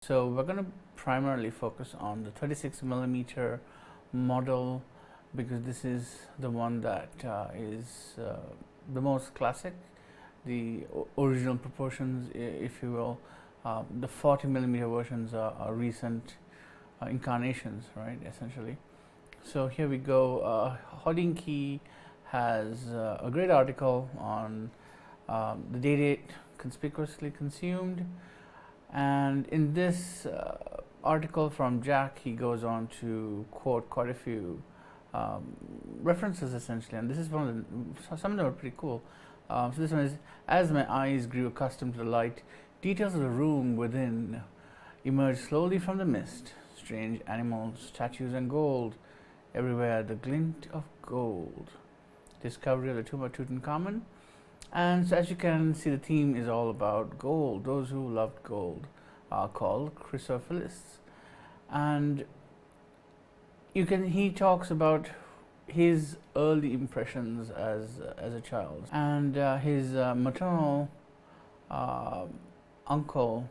So we're going to primarily focus on the 36 millimeter model because this is the one that is the most classic, the original proportions, if you will. The 40 millimeter versions are recent incarnations, right, essentially. So here we go. Hodinkee has a great article on the DayDate conspicuously consumed, and in this article from Jack, he goes on to quote quite a few references essentially, and this is one of the, some of them are pretty cool. So this one is, as my eyes grew accustomed to the light, details of the room within emerged slowly from the mist. Strange animals, statues, and gold everywhere. The glint of gold. Discovery of the tomb of Tutankhamun. And so, as you can see, the theme is all about gold. Those who loved gold are called chrysophiles. And he talks about his early impressions as a child, and his maternal uncle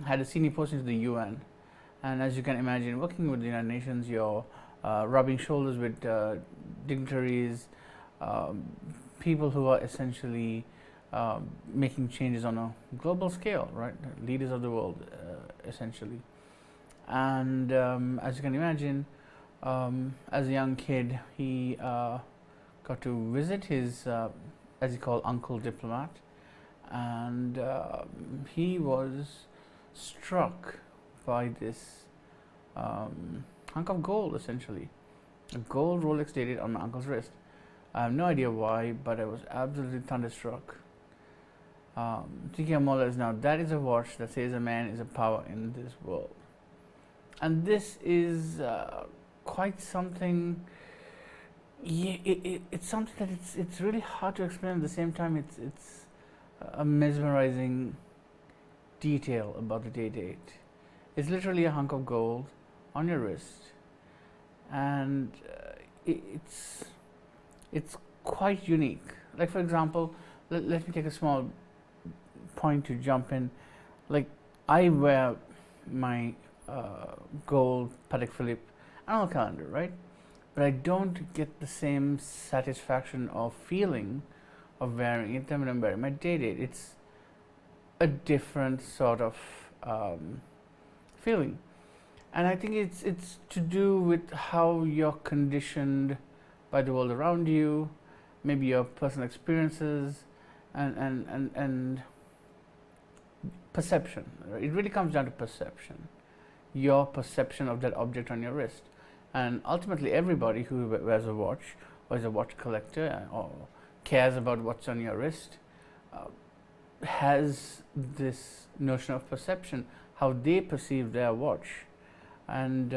had a senior posting to the UN, and as you can imagine, working with the United Nations, you're rubbing shoulders with dignitaries, people who are essentially making changes on a global scale, right? Leaders of the world, essentially. And as you can imagine, as a young kid, he got to visit his, as he called, uncle diplomat, and he was struck by this hunk of gold, essentially, a gold Rolex DayDate on my uncle's wrist. I have no idea why, but I was absolutely thunderstruck. Thinking more or less now, that is a watch that says a man is a power in this world. And this is quite something. Yeah, it's something that it's really hard to explain. At the same time, it's a mesmerizing detail about the DayDate. It's literally a hunk of gold on your wrist, and it's quite unique. Like, for example, let me take a small point to jump in. Like, I wear my gold Patek Philippe annual calendar, right? But I don't get the same satisfaction or feeling of wearing it when I'm wearing my DayDate. It's a different sort of feeling, and I think it's to do with how you're conditioned by the world around you, maybe your personal experiences, and perception. Right? It really comes down to perception, your perception of that object on your wrist. And ultimately, everybody who wears a watch, or is a watch collector, or cares about what's on your wrist, has this notion of perception, how they perceive their watch. And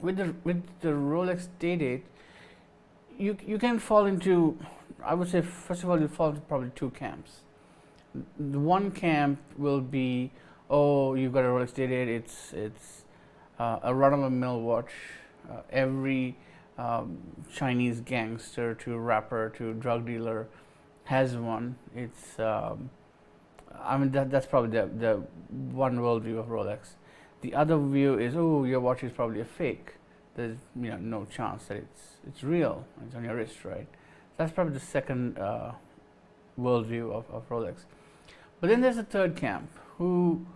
with the Rolex DayDate, you can fall into, I would say, first of all, you fall into probably two camps. The one camp will be, oh, you've got a Rolex DayDate, it's a run-of-the-mill watch. Every Chinese gangster to rapper to drug dealer has one. It's I mean, that's probably the one worldview of Rolex. The other view is, oh, your watch is probably a fake. There's no chance that it's real. It's on your wrist, right? That's probably the second worldview of Rolex. But then there's a third camp who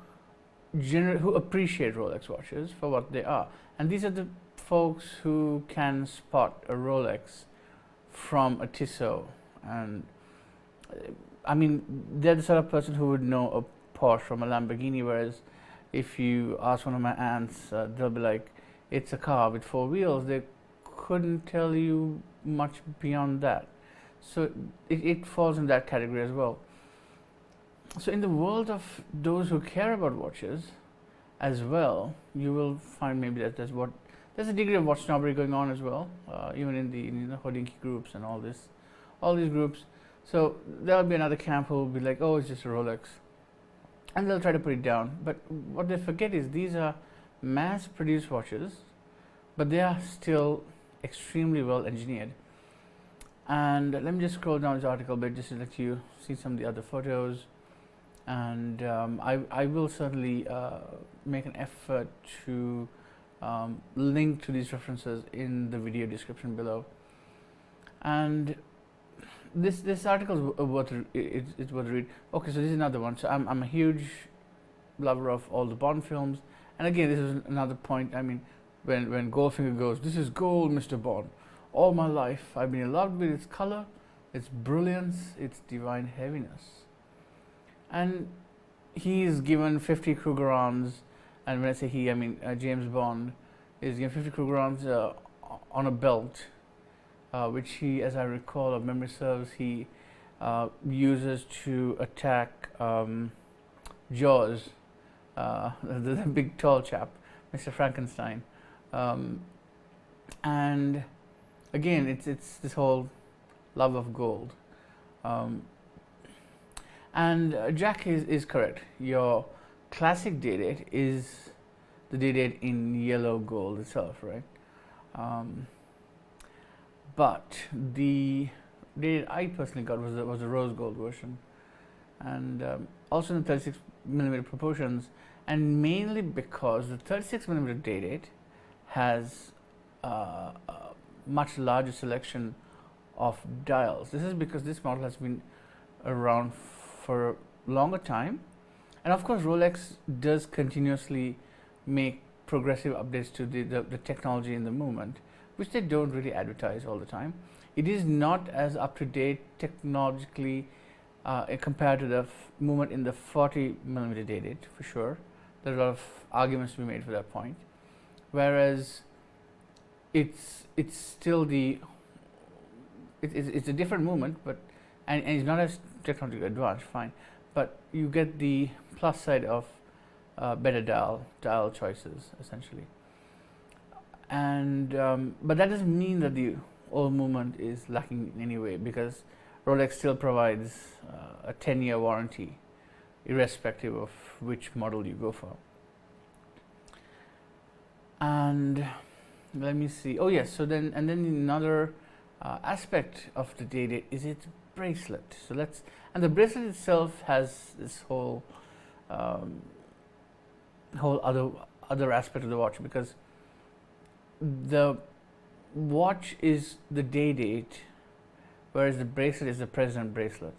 appreciate Rolex watches for what they are, and these are the folks who can spot a Rolex from a Tissot, and I mean, they're the sort of person who would know a Porsche from a Lamborghini, whereas if you ask one of my aunts, they'll be like, it's a car with four wheels. They couldn't tell you much beyond that. So it falls in that category as well. So in the world of those who care about watches as well, you will find maybe that there's a degree of watch snobbery going on as well, even in the Hodinkee groups and all these groups. So there'll be another camp who will be like, oh, it's just a Rolex, and they'll try to put it down. But what they forget is these are mass-produced watches, but they are still extremely well engineered. And let me just scroll down this article a bit just to let you see some of the other photos. and I will certainly make an effort to link to these references in the video description below. And this article is worth it's worth read. Okay, so this is another one. So I'm a huge lover of all the Bond films, and again, this is another point. I mean, when Goldfinger goes, "This is gold, Mr. Bond. All my life, I've been in love with its color, its brilliance, its divine heaviness." And he is given 50 Krugerrands, and when I say he, I mean James Bond is given 50 Krugerrands on a belt, which he, as I recall, if memory serves, he uses to attack Jaws, the big tall chap, Mr. Frankenstein. And again, it's this whole love of gold. And Jack is correct. Your classic DayDate is the DayDate in yellow gold itself, right? But the DayDate I personally got was the rose gold version, and also in the 36mm proportions, and mainly because the 36mm DayDate has a much larger selection of dials. This is because this model has been around for a longer time, and of course Rolex does continuously make progressive updates to the technology in the movement, which they don't really advertise all the time. It is not as up to date technologically compared to the movement in the 40mm DayDate, for sure. There are a lot of arguments to be made for that point, whereas it's still it's a different movement, but and it's not as technologically advanced, fine, but you get the plus side of better dial choices, essentially. And but that doesn't mean that the old movement is lacking in any way, because Rolex still provides a 10-year warranty, irrespective of which model you go for. And let me see. Oh yes. So then another aspect of the DayDate is its bracelet. So and the bracelet itself has this whole other aspect of the watch, because the watch is the DayDate, whereas the bracelet is the president bracelet.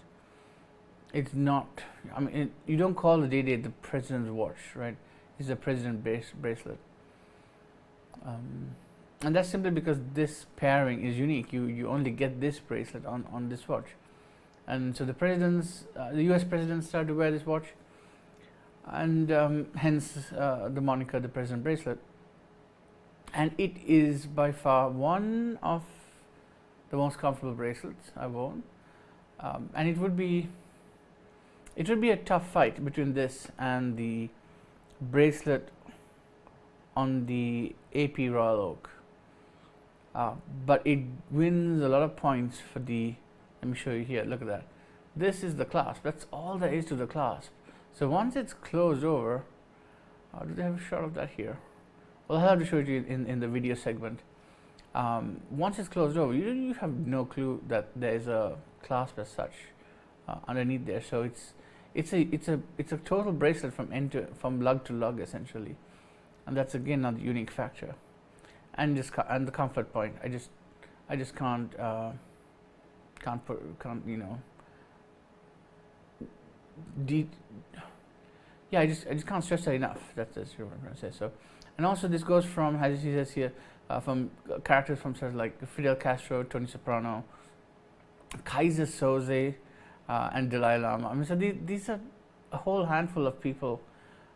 It's not. I mean, you don't call the DayDate the president's watch, right? It's the president bracelet. And that's simply because this pairing is unique. You only get this bracelet on this watch, and so the U.S. presidents started to wear this watch, and hence the moniker the president bracelet. And it is by far one of the most comfortable bracelets I've worn, and it would be a tough fight between this and the bracelet on the AP Royal Oak. But it wins a lot of points for the, let me show you here, look at that. This is the clasp, that's all there is to the clasp. So once it's closed over, do they have a shot of that here? Well, I'll have to show it to you in the video segment. Once it's closed over, you have no clue that there is a clasp as such underneath there. So it's a total bracelet from lug to lug, essentially, and that's again another unique factor. And the comfort point, I just can't I just can't stress that enough. That's what I'm trying to say. So, and also this goes from, as he says here, from characters from such like Fidel Castro, Tony Soprano, Kaiser Soze, and Dalai Lama. I mean, so these are a whole handful of people,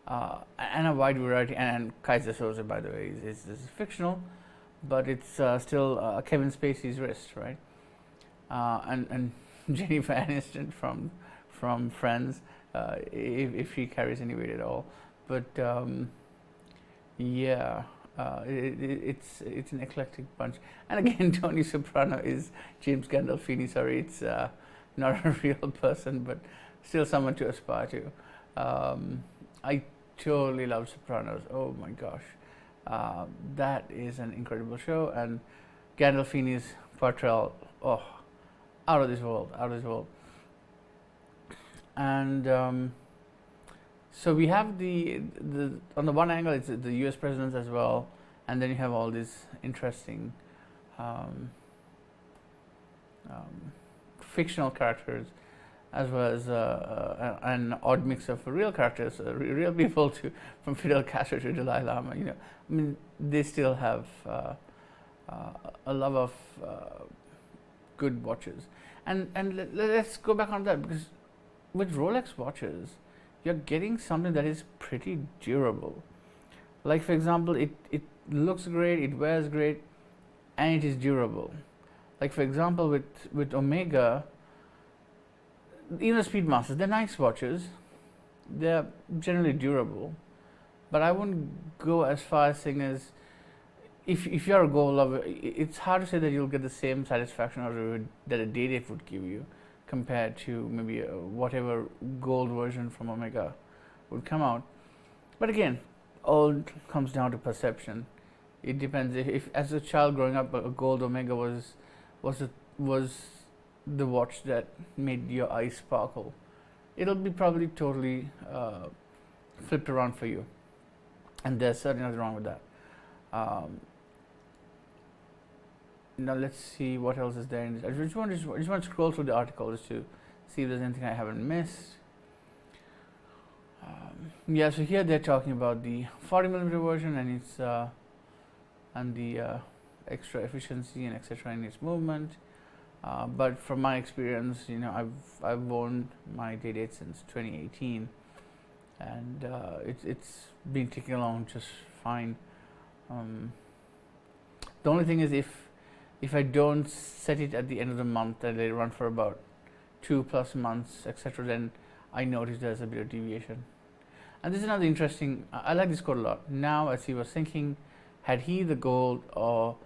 and a wide variety. And Kaiser Soze, by the way, is fictional, but it's still Kevin Spacey's wrist, right? And Jennifer Aniston from Friends, if she carries any weight at all. But it's an eclectic bunch. And again, Tony Soprano is James Gandolfini. Sorry, it's not a real person, but still someone to aspire to. I totally love Sopranos. Oh my gosh, that is an incredible show, and Gandolfini's portrayal, out of this world, And So we have the on the one angle it's the U.S. presidents as well, and then you have all these interesting um, fictional characters, as well as an odd mix of real characters, real people to from Fidel Castro to Dalai Lama. You know, I mean, they still have a love of good watches, and let's go back on that, because with Rolex watches, you're getting something that is pretty durable. Like for example, it looks great, it wears great, and it is durable. Like for example, with Omega, even the Speedmasters, they're nice watches. They're generally durable, but I wouldn't go as far as saying as if you're a gold lover, it's hard to say that you'll get the same satisfaction out of it that a DayDate would give you, compared to maybe whatever gold version from Omega would come out. But again, all comes down to perception. It depends. If as a child growing up, a gold Omega was the watch that made your eyes sparkle, it'll be probably totally flipped around for you, and there's certainly nothing wrong with that. Now let's see what else is there in this. I just want to scroll through the article just to see if there's anything I haven't missed. Yeah, so here they're talking about the 40mm version and its and the extra efficiency and etc. in its movement. But from my experience, you know, I've worn my DayDate since 2018, and it's been ticking along just fine. The only thing is if I don't set it at the end of the month and they run for about 2+ months, etc., then I notice there's a bit of deviation. And this is another interesting. I like this quote a lot. Now, as he was thinking, had he the gold or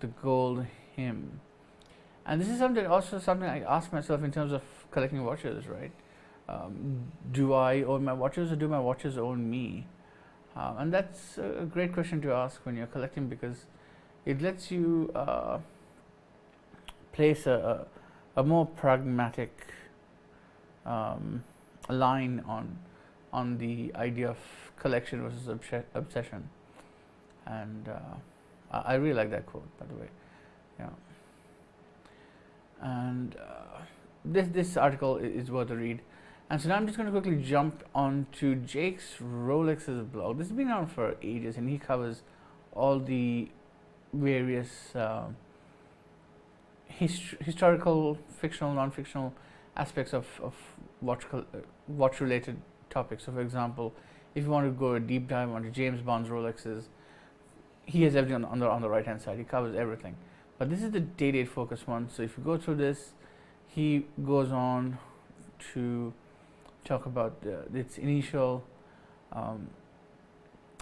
the gold him? And this is something I ask myself in terms of collecting watches, right? Do I own my watches, or do my watches own me? And that's a great question to ask when you're collecting, because it lets you place a more pragmatic line on the idea of collection versus obsession. And I really like that quote, by the way. Yeah. And this article is worth a read. And so now I'm just going to quickly jump onto Jake's Rolex's blog. This has been around for ages, and he covers all the various historical, fictional, non-fictional aspects of watch-related topics. So, for example, if you want to go a deep dive onto James Bond's Rolexes, he has everything on the right-hand side. He covers everything. But this is the DayDate focus one. So if you go through this, he goes on to talk about its initial, how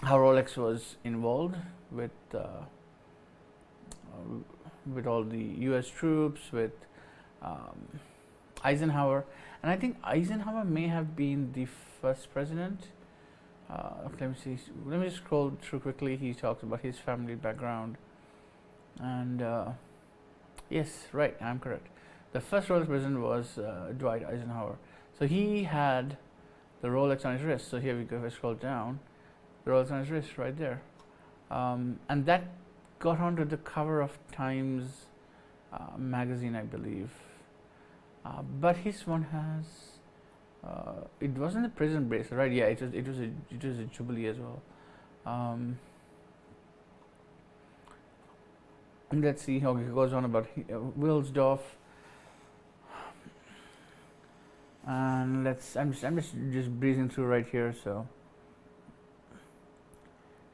Rolex was involved with all the U.S. troops, with Eisenhower, and I think Eisenhower may have been the first president. Let me see. Let me just scroll through quickly. He talks about his family background, and yes, right, I'm correct. The first Rolex president was Dwight Eisenhower. So he had the Rolex on his wrist. So here we go. If I scroll down, the Rolex on his wrist, right there, and that got onto the cover of Times magazine, I believe. But his one has. It wasn't a prison bracelet, right? Yeah, it was a Jubilee as well. And let's see how he goes on about Wilsdorf. And I'm just breezing through right here. So,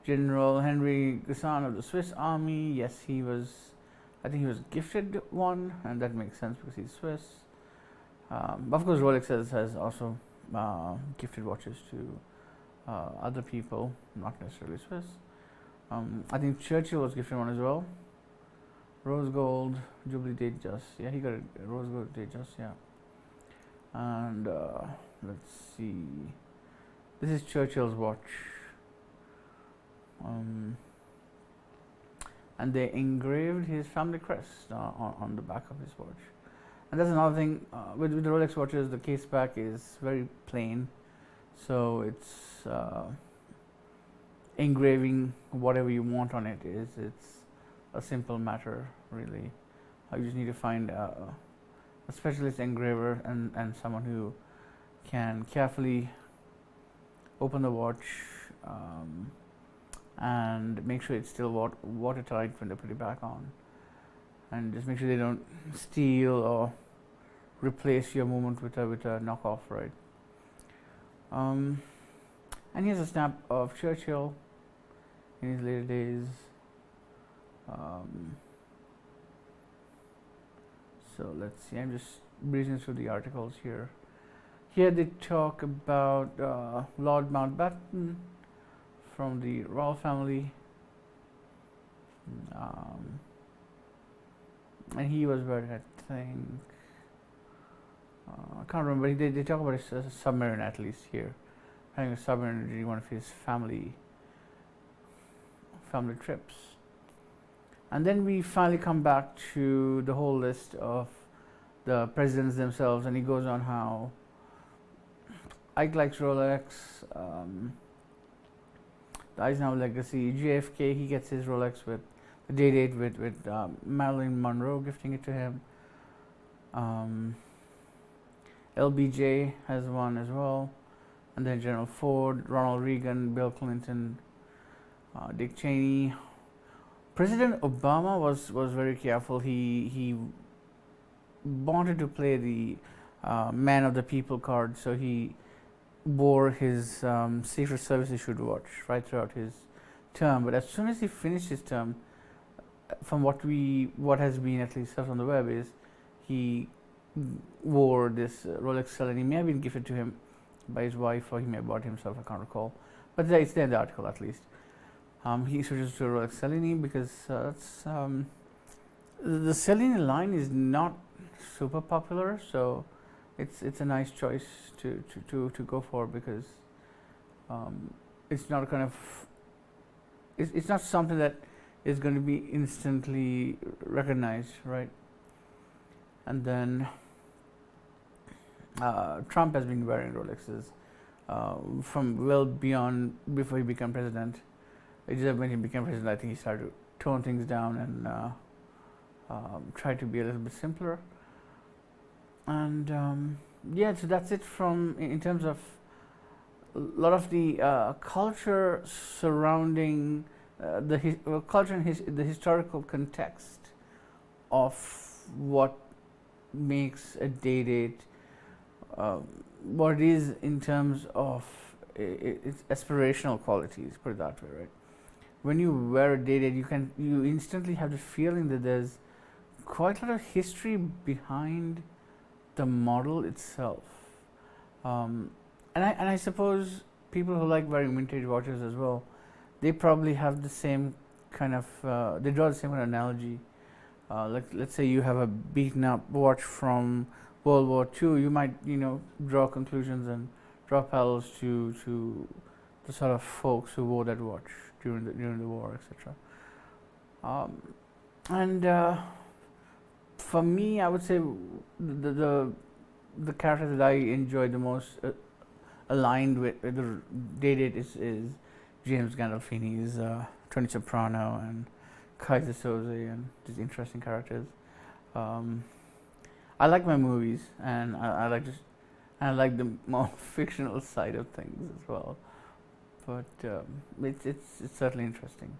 General Henry Guisan of the Swiss Army. Yes, he was. I think he was gifted one, and that makes sense because he's Swiss. Of course, Rolex has also gifted watches to other people, not necessarily Swiss. I think Churchill was gifted one as well. Rose gold, Jubilee Datejust. Yeah, he got a rose gold Datejust. Yeah. And let's see. This is Churchill's watch. And they engraved his family crest on the back of his watch. And that's another thing with the Rolex watches. The case back is very plain, So it's engraving whatever you want on it. It's a simple matter, really. You just need to find a specialist engraver and someone who can carefully open the watch and make sure it's still watertight when they put it back on, and just make sure they don't steal or replace your movement with a knockoff, right? And here's a snap of Churchill in his later days. So let's see, I'm just breezing through the articles here. Here they talk about Lord Mountbatten from the royal family, and he was buried, I think, I can't remember. They talk about a submarine, at least here, having a submarine during one of his family trips. And then we finally come back to the whole list of the presidents themselves, and he goes on how Ike likes Rolex, the Eisenhower legacy. JFK, he gets his Rolex with the DayDate with Marilyn Monroe gifting it to him. LBJ has one as well, and then General Ford, Ronald Reagan, Bill Clinton, Dick Cheney. President Obama was very careful. He wanted to play the man of the people card, so he wore his Secret Service issued watch right throughout his term. But as soon as he finished his term, from what has been at least on the web, is he wore this Rolex Celine. He may have been gifted to him by his wife, or he may have bought himself, I can't recall, but it's there in the article at least. He switches to a Rolex Celine because the Celine line is not super popular, so it's a nice choice to go for, because it's not it's not something that is going to be instantly recognized, right? And then Trump has been wearing Rolexes from well beyond before he became president. It's just when he became president, I think he started to tone things down and try to be a little bit simpler. And yeah, so that's it from in terms of a lot of the culture surrounding the culture and the historical context of what makes a DayDate what it is in terms of its aspirational qualities, put it that way, right? When you wear a DayDate, you instantly have the feeling that there's quite a lot of history behind the model itself, and I suppose people who like wearing vintage watches as well, they probably have the same kind of they draw the same kind of analogy. Like, let's say you have a beaten up watch from World War II, you might draw conclusions and draw parallels to the sort of folks who wore that watch during the war, etc. And for me, I would say the character that I enjoy the most, aligned with the DayDate, is James Gandolfini's Tony Soprano and Kaiser Soze, and these interesting characters. I like my movies, and I like the more fictional side of things as well. But it's certainly interesting.